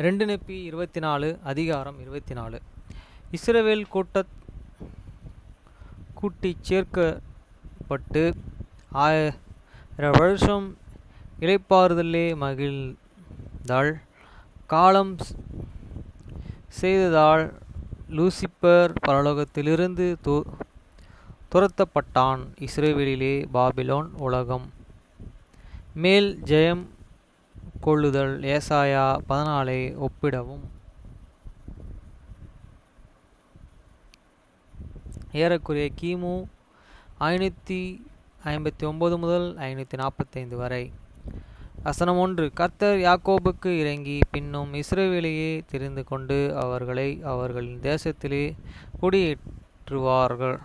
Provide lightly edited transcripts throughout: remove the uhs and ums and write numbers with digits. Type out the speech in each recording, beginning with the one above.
2 நெப்பி 24 அதிகாரம் 24. இஸ்ரவேல் கூட்டிச் சேர்க்கப்பட்டு 1000 வருஷம் இளைப்பாறுதலே மகிழ்ந்தாள். காலம் செய்ததால் லூசிப்பர் பரலோகத்திலிருந்து துரத்தப்பட்டான். இஸ்ரவேலிலே பாபிலோன் உலகம் மேல் ஜெயம் கொள்ளுதல். ஏசாயா 14 ஒப்பிடவும். ஏறக்குறைய கிமு 559 முதல் 545 வரை. வசனம் 1. கர்த்தர் யாக்கோபுக்கு இறங்கி பின்னும் இஸ்ரவேலையே தெரிந்து கொண்டு அவர்களை அவர்களின் தேசத்திலே குடியேற்றுவார்கள்.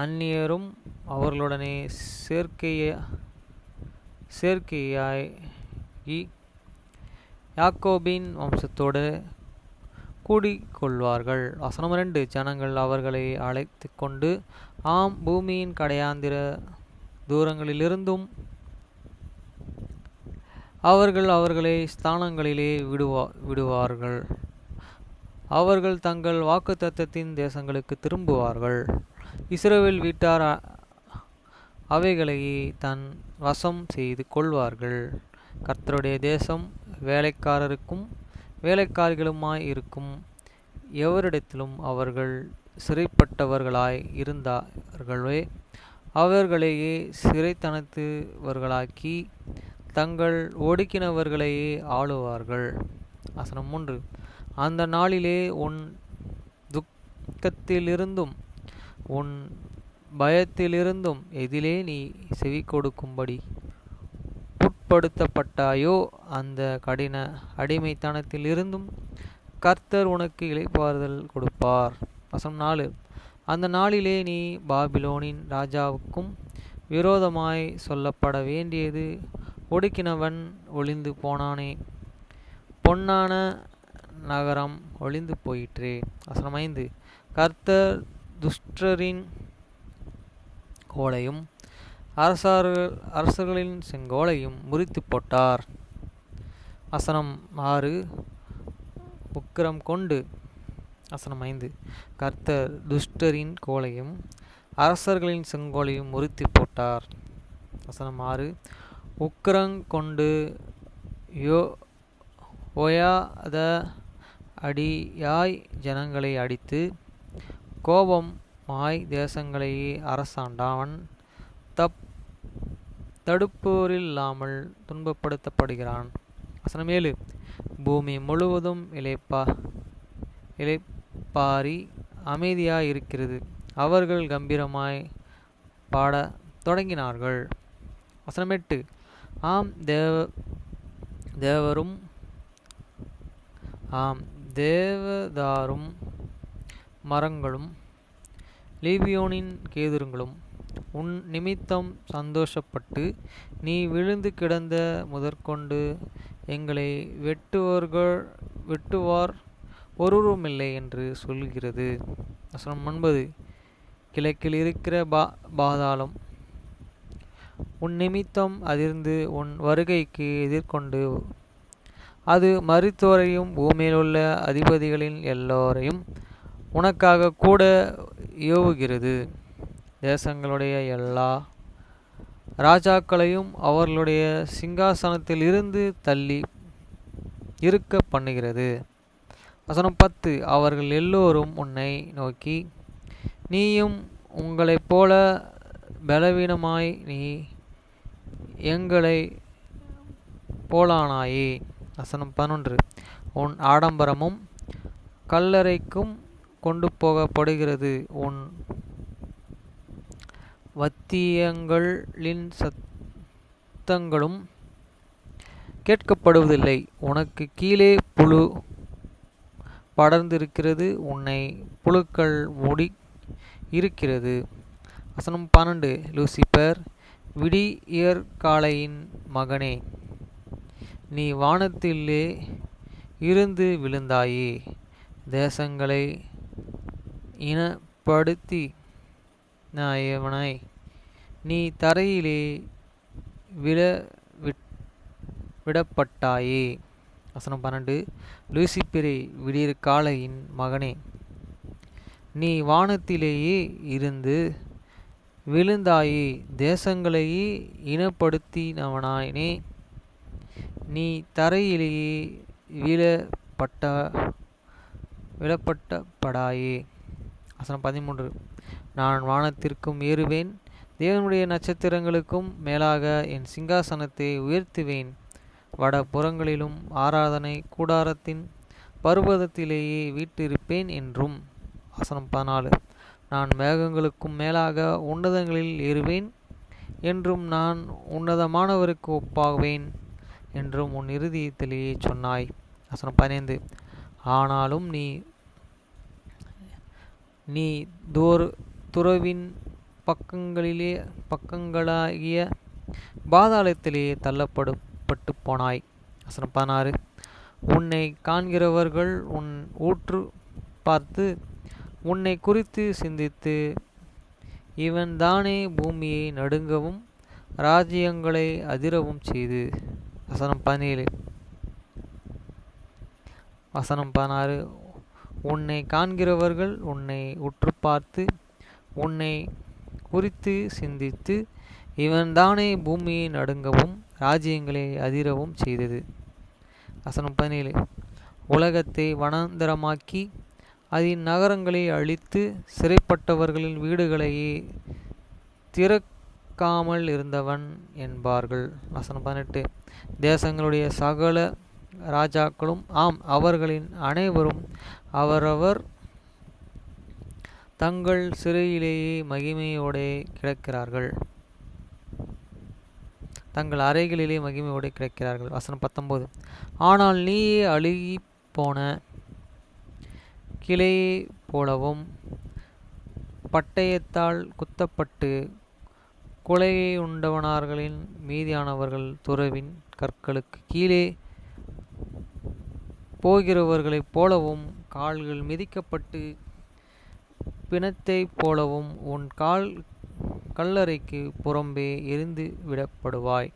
அந்நியரும் அவர்களுடனே சேர்க்கையாகி யாக்கோபின் வம்சத்தோடு கூடிக்கொள்வார்கள். வசனம் 2. ஜனங்கள் அவர்களை அழைத்து கொண்டு பூமியின் கடையாந்திர தூரங்களிலிருந்தும் அவர்கள் அவர்களை ஸ்தானங்களிலே விடுவார்கள். அவர்கள் தங்கள் வாக்குத்தத்தத்தின் தேசங்களுக்கு திரும்புவார்கள். இஸ்ரவேல் வீட்டார் அவைகளையே தன் வசம் செய்து கொள்வார்கள். கர்த்தருடைய தேசம் வேலைக்காரருக்கும் வேலைக்காரிகளுமாய் இருக்கும் எவரிடத்திலும் அவர்கள் சிறைப்பட்டவர்களாய் இருந்தார்களே அவர்களையே சிறைத்தனத்தவர்களாக்கி தங்கள் ஒடுக்கினவர்களையே ஆளுவார்கள். வசனம் 3. அந்த நாளிலே உன் துக்கத்திலிருந்தும் உன் பயத்திலிருந்தும் எதிலே நீ செவி கொடுக்கும்படி உட்படுத்தப்பட்டாயோ அந்த கடின அடிமைத்தனத்திலிருந்தும் கர்த்தர் உனக்கு இளைப்பாறுதல் கொடுப்பார். வசனம் 4. அந்த நாளிலே நீ பாபிலோனின் ராஜாவுக்கும் விரோதமாய் சொல்லப்பட வேண்டியது ஒடுக்கினவன் ஒளிந்து போனானே, பொன்னான நகரம் ஒளிந்து போயிற்றே. வசனம் 5. கர்த்தர் துஷ்டரின் கோலையும் அரசர்களின் செங்கோலையும் முறித்து போட்டார். வசனம் 6. உக்கிரம் கொண்டு. வசனம் 5. கர்த்தர் துஷ்டரின் கோலையும் அரசர்களின் செங்கோலையும் முறித்து போட்டார். வசனம் 6. உக்கிரங்கொண்டு ஓயாத அடியாய் ஜனங்களை அடித்து கோபமாய் தேசங்களையே அரசாண்டான். தடுப்போரில்லாமல் துன்பப்படுத்தப்படுகிறான். வசனம் 7. பூமி முழுவதும் இளைப்பாரி அமைதியாய் இருக்கிறது. அவர்கள் கம்பீரமாய் பாடத் தொடங்கினார்கள். வசனம் 8. ஆம் தேவதாரும் மரங்களும் லீபியோனின் கேதுருங்களும் உன் நிமித்தம் சந்தோஷப்பட்டு நீ விழுந்து கிடந்த முதற்கொண்டு எங்களை வெட்டுவார் ஒருவருமில்லை என்று சொல்கிறது. வசனம் 9. கிழக்கில் இருக்கிற பாதாளம் உன் நிமித்தம் அதிர்ந்து உன் வருகைக்கு எதிர்கொண்டு அது மரித்தோரையும் பூமியிலுள்ள அதிபதிகளின் எல்லோரையும் உனக்காக கூட ஏவுகிறது. தேசங்களுடைய எல்லா ராஜாக்களையும் அவர்களுடைய சிங்காசனத்தில் இருந்து தள்ளி இருக்க பண்ணுகிறது. வசனம் 10. அவர்கள் எல்லோரும் உன்னை நோக்கி நீயும் உங்களைப் போல பலவீனமாய் நீ எங்களைப் போலானாயே. வசனம் 11. உன் ஆடம்பரமும் கல்லறைக்கும் கொண்டு போகப்படுகிறது. உன் வத்தியங்களின் சத்தங்களும் கேட்கப்படுவதில்லை. உனக்கு கீழே புழு படர்ந்திருக்கிறது. உன்னை புழுக்கள் மூடி இருக்கிறது. வசனம் 12. லூசிப்பர் விடியற்காலையின் மகனே, நீ வானத்திலே இருந்து விழுந்தாயே. தேசங்களை இனப்படுத்தி நாயவனாய் நீ தரையிலே விடப்பட்டாயே. வசனம் 12. லூசிப்பெரே, விடியற் காலையின் மகனே, நீ வானத்திலேயே இருந்து விழுந்தாயே, தேசங்களையே இனப்படுத்தினவனே, நீ தரையிலேயே விழப்பட்டப்படாயே. வசனம் 13. நான் வானத்திற்கும் ஏறுவேன், தேவனுடைய நட்சத்திரங்களுக்கும் மேலாக என் சிங்காசனத்தை உயர்த்துவேன், வட புறங்களிலும் ஆராதனை கூடாரத்தின் பர்வதத்திலேயே வீற்றிருப்பேன் என்றும். வசனம் 14. நான் மேகங்களுக்கும் மேலாக உன்னதங்களில் ஏறுவேன் என்றும், நான் உன்னதமானவருக்கு ஒப்பாவேன் என்றும் உன் இருதயத்திலேயே சொன்னாய். வசனம் 15. ஆனாலும் நீ துறவின் பக்கங்களாகிய பாதாளத்திலே தள்ளப்பட்டு போனாய். வசனம் 16. உன்னை காண்கிறவர்கள் உன் ஊற்று பார்த்து உன்னை குறித்து சிந்தித்து, இவன் தானே பூமியை நடுங்கவும் ராஜ்யங்களை அதிரவும் செய்து. வசனம் 17. வசனம் 16. உன்னை காண்கிறவர்கள் உன்னை உற்று பார்த்து உன்னை குறித்து சிந்தித்து, இவன் தானே பூமியை நடுங்கவும் ராஜ்யங்களை அதிரவும் செய்தது. வசனம் 17. உலகத்தை வனாந்தரமாக்கி அதன் நகரங்களை அழித்து சிறைப்பட்டவர்களின் வீடுகளையே திறக்காமல் இருந்தவன் என்பார்கள். வசனம் 18. தேசங்களுடைய சகல ராஜாக்களும், ஆம், அவர்களின் அனைவரும் அவரவர் தங்கள் சிறையிலேயே மகிமையோடு கிடக்கிறார்கள், தங்கள் அறைகளிலே மகிமையோடு கிடக்கிறார்கள். வசனம் 19. ஆனால் நீயே அழுகி போன கிளையை போலவும் பட்டயத்தால் குத்தப்பட்டு கொலையை உண்டவனார்களின் மீதியானவர்கள் துறவின் கற்களுக்கு கீழே போகிறவர்களைப் போலவும், கால்கள் மிதிக்கப்பட்டு பிணத்தைப் போலவும் உன் கல்லறைக்கு புறம்பே எரிந்து விடப்படுவாய்.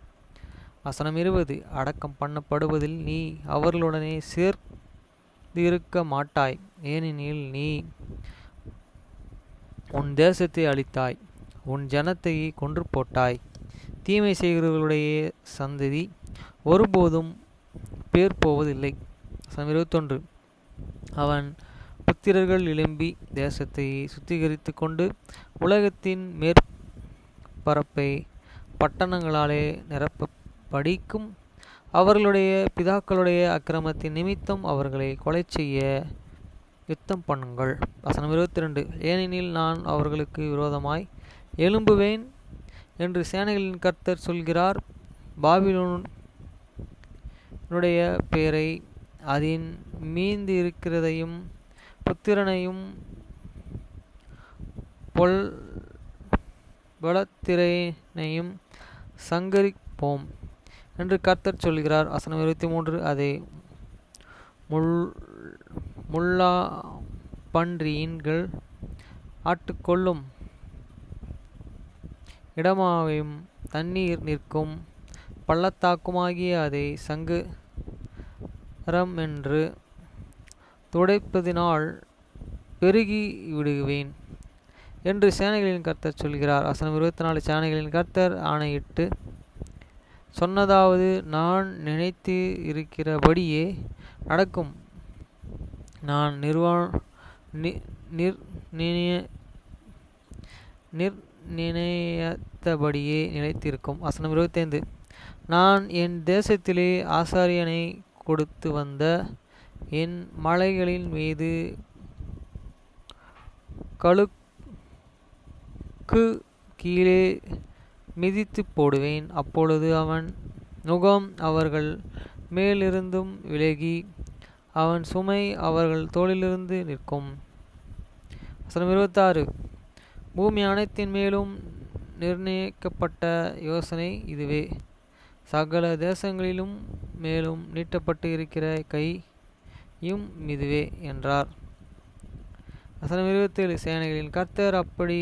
வசனம் 20. அடக்கம் பண்ணப்படுவதில் நீ அவர்களுடனே சேர்ந்திருக்க மாட்டாய், ஏனெனில் நீ உன் தேசத்தை அழித்தாய், உன் ஜனத்தை கொன்று போட்டாய். தீமை செய்கிறவர்களுடைய சந்ததி ஒருபோதும் பேர் போவதில்லை. வசனம் 21. அவன் புத்திரர்கள் எழும்பி தேசத்தை சுத்திகரித்து கொண்டு உலகத்தின் மேற்பரப்பை பட்டணங்களாலே நிரப்ப படிக்கும், அவர்களுடைய பிதாக்களுடைய அக்கிரமத்தின் நிமித்தம் அவர்களை கொலை செய்ய யுத்தம் பண்ணுங்கள். வசனம் 22. ஏனெனில் நான் அவர்களுக்கு விரோதமாய் எழும்புவேன் என்று சேனைகளின் கர்த்தர் சொல்கிறார். பாபிலோனுடைய பேரை, அதன் மீந்து இருக்கிறதையும் புத்திரனையும் பலத்திரனையும் சங்கரிப்போம் என்று கர்த்தர் சொல்கிறார். வசனம் 23. அதை முள்ளாப்பன்றியின்கள் ஆட்டுக்கொள்ளும் இடமாகவும் தண்ணீர் நிற்கும் பள்ளத்தாக்குமாகிய அதை சங்கரம் என்று துடைப்பதினால் பெருகி விடுவேன் என்று சேனைகளின் கர்த்தர் சொல்கிறார். வசனம் 24. சேனைகளின் கர்த்தர் ஆணையிட்டு சொன்னதாவது, நான் நினைத்து இருக்கிறபடியே நடக்கும், நான் நினைத்தபடியே நிலைத்திருக்கும். வசனம் 25. நான் என் தேசத்திலே ஆசாரியனை கொடுத்து வந்த என் மலைகளின் மீது கழுக்கு கீழே மிதித்து போடுவேன். அப்பொழுது அவன் நுகம் அவர்கள் மேலிருந்தும் விலகி அவன் சுமை அவர்கள் தோளிலிருந்து நிற்கும். வசனம் 26. பூமி அனைத்தின் மேலும் நிர்ணயிக்கப்பட்ட யோசனை இதுவே, சகல தேசங்களிலும் மேலும் நீட்டப்பட்டு இருக்கிற கையும் இதுவே என்றார். வசனம் 27. சேனைகளின் கர்த்தர் அப்படி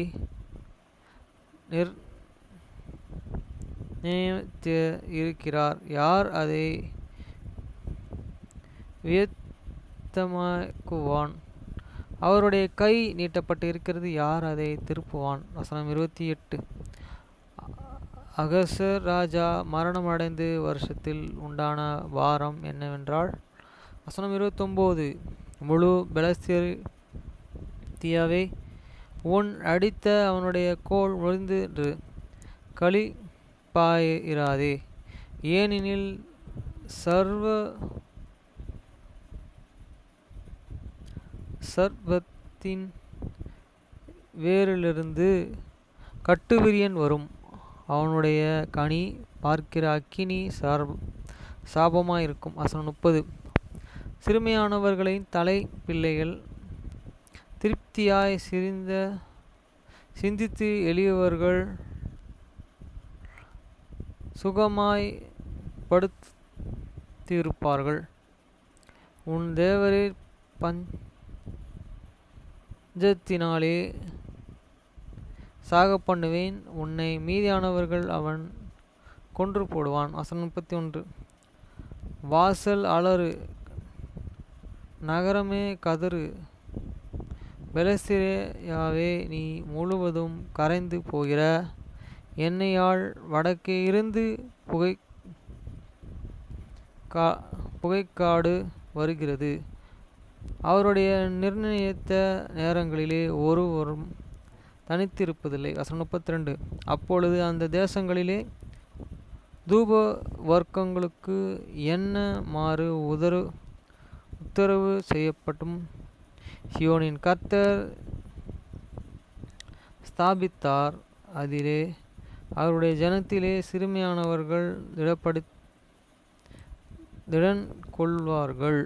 நிர்ணயித்து இருக்கிறார், யார் அதை வியத்தமாக்குவான். அவருடைய கை நீட்டப்பட்டு இருக்கிறது, யார் அதை திருப்புவான்? வசனம் 28. அகசர் ராஜா மரணமடைந்து வருஷத்தில் உண்டான வாரம் என்னவென்றால், வசனம் 29. முழு பெலஸ்தியாவே, உன் அடித்த அவனுடைய கோல் முறிந்து களிப்பாயிராதே, ஏனெனில் சர்வத்தின் வேரிலிருந்து கட்டுவிரியன் வரும், அவனுடைய கனி பார்க்கிற அக்கினி சாபமாயிருக்கும். வசனம் 30. சிறுமையானவர்களின் தலை பிள்ளைகள் திருப்தியாய் சிந்தித்து எளியவர்கள் சுகமாய் படுத்திருப்பார்கள். உன் தேவரீர் பஞ்சத்தினாலே சாக பண்ணுவேன், உன்னை மீதியானவர்கள் அவன் கொன்று போடுவான். வசனம் 31. வாசல் அலறு, நகரமே கதறு, பெலஸ்தியாவே நீ முழுவதும் கரைந்து போகிற, எண்ணெயால் வடக்கே இருந்து புகைக்காடு வருகிறது, அவருடைய நிர்ணயித்த நேரங்களிலே ஒருவரும் தனித்திருப்பதில்லை. வசனம் 32. அப்பொழுது அந்த தேசங்களிலே தூப வர்க்கங்களுக்கு என்ன மாறு உத்தரவு செய்யப்பட்டும், சியோனின் கர்த்தர் ஸ்தாபித்தார், அதிலே அவருடைய ஜனத்திலே சிறுமையானவர்கள் திடன் கொள்வார்கள்.